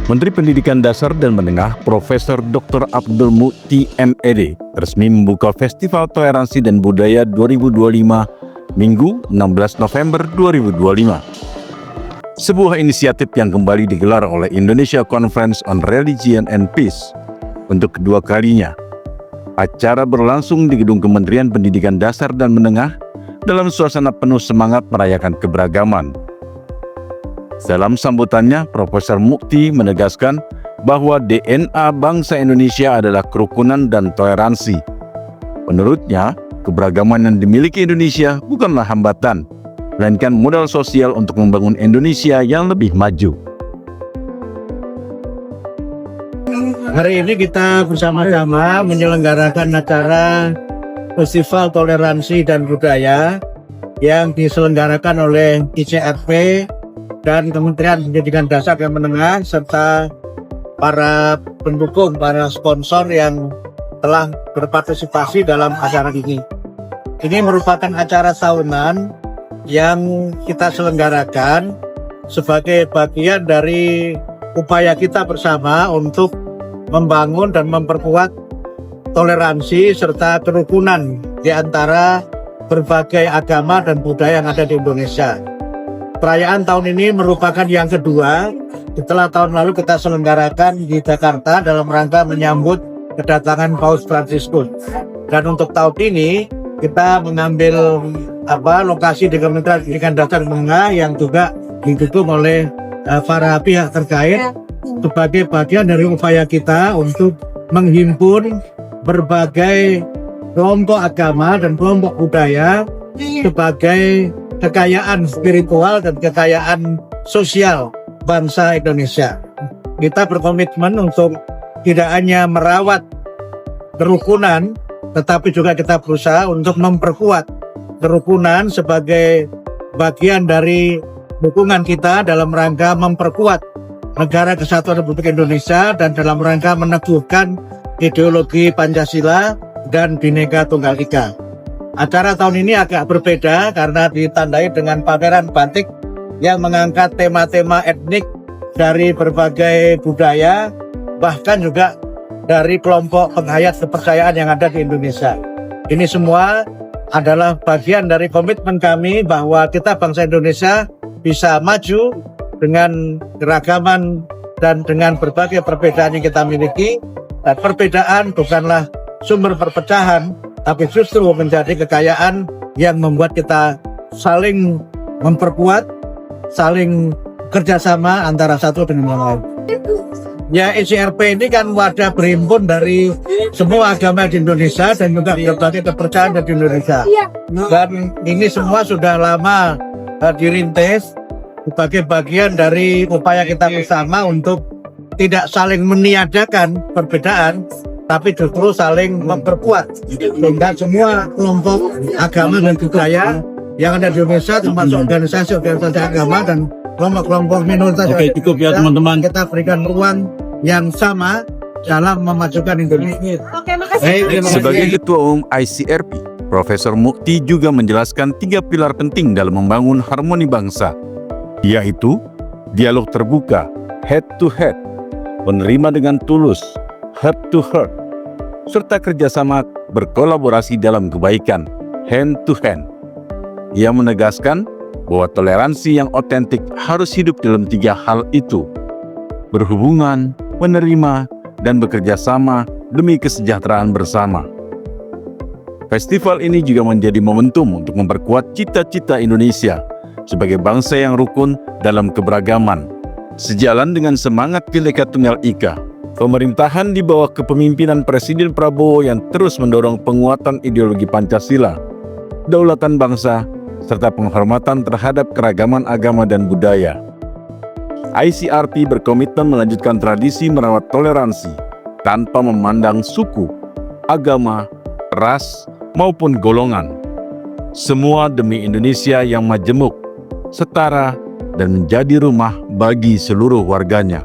Menteri Pendidikan Dasar dan Menengah Profesor Dr. Abdul Mukti MED resmi membuka Festival Toleransi dan Budaya 2025 Minggu 16 November 2025. Sebuah inisiatif yang kembali digelar oleh Indonesia Conference on Religion and Peace untuk kedua kalinya. Acara berlangsung di Gedung Kementerian Pendidikan Dasar dan Menengah dalam suasana penuh semangat merayakan keberagaman. Dalam sambutannya, Profesor Mukti menegaskan bahwa DNA bangsa Indonesia adalah kerukunan dan toleransi. Menurutnya, keberagaman yang dimiliki Indonesia bukanlah hambatan, melainkan modal sosial untuk membangun Indonesia yang lebih maju. Hari ini kita bersama-sama menyelenggarakan acara Festival Toleransi dan Budaya yang diselenggarakan oleh ICRP dan Kementerian Pendidikan Dasar dan Menengah serta para pendukung, para sponsor yang telah berpartisipasi dalam acara ini. Ini merupakan acara tahunan yang kita selenggarakan sebagai bagian dari upaya kita bersama untuk membangun dan memperkuat toleransi serta kerukunan di antara berbagai agama dan budaya yang ada di Indonesia. Perayaan tahun ini merupakan yang kedua setelah tahun lalu kita selenggarakan di Jakarta dalam rangka menyambut kedatangan Paus Fransiskus. Dan untuk tahun ini kita mengambil lokasi di Kementerian Pendidikan Dasar dan Menengah yang juga didukung oleh para pihak terkait sebagai bagian dari upaya kita untuk menghimpun berbagai kelompok agama dan kelompok budaya sebagai kekayaan spiritual dan kekayaan sosial bangsa Indonesia. Kita berkomitmen untuk tidak hanya merawat kerukunan, tetapi juga kita berusaha untuk memperkuat kerukunan sebagai bagian dari dukungan kita dalam rangka memperkuat Negara Kesatuan Republik Indonesia dan dalam rangka meneguhkan ideologi Pancasila dan Bhinneka Tunggal Ika. Acara tahun ini agak berbeda karena ditandai dengan pameran batik yang mengangkat tema-tema etnik dari berbagai budaya, bahkan juga dari kelompok penghayat kepercayaan yang ada di Indonesia. Ini semua adalah bagian dari komitmen kami bahwa kita bangsa Indonesia bisa maju dengan keragaman dan dengan berbagai perbedaan yang kita miliki. Dan perbedaan bukanlah sumber perpecahan, tapi justru menjadi kekayaan yang membuat kita saling memperkuat, saling kerjasama antara satu dengan yang lain. Ya, ICRP ini kan wadah berhimpun dari semua agama di Indonesia dan juga berbagai kepercayaan di Indonesia. Dan ini semua sudah lama dirintis sebagai bagian dari upaya kita bersama untuk tidak saling meniadakan perbedaan, tapi justru saling memperkuat sehingga semua kelompok agama dan budaya yang ada di Indonesia termasuk organisasi agama dan kelompok-kelompok minoritas cukup ya teman-teman, kita berikan ruang yang sama dalam memajukan Indonesia. Sebagai Ketua Umum ICRP, Profesor Mukti juga menjelaskan 3 pilar penting dalam membangun harmoni bangsa, yaitu dialog terbuka, head to head, menerima dengan tulus, heart to heart, serta kerjasama berkolaborasi dalam kebaikan, hand to hand. Ia menegaskan bahwa toleransi yang otentik harus hidup dalam 3 hal itu: berhubungan, menerima, dan bekerja sama demi kesejahteraan bersama. Festival ini juga menjadi momentum untuk memperkuat cita-cita Indonesia sebagai bangsa yang rukun dalam keberagaman. Sejalan dengan semangat Bhinneka Tunggal Ika, pemerintahan di bawah kepemimpinan Presiden Prabowo yang terus mendorong penguatan ideologi Pancasila, kedaulatan bangsa, serta penghormatan terhadap keragaman agama dan budaya. ICRP berkomitmen melanjutkan tradisi merawat toleransi tanpa memandang suku, agama, ras, maupun golongan. Semua demi Indonesia yang majemuk, setara, dan menjadi rumah bagi seluruh warganya.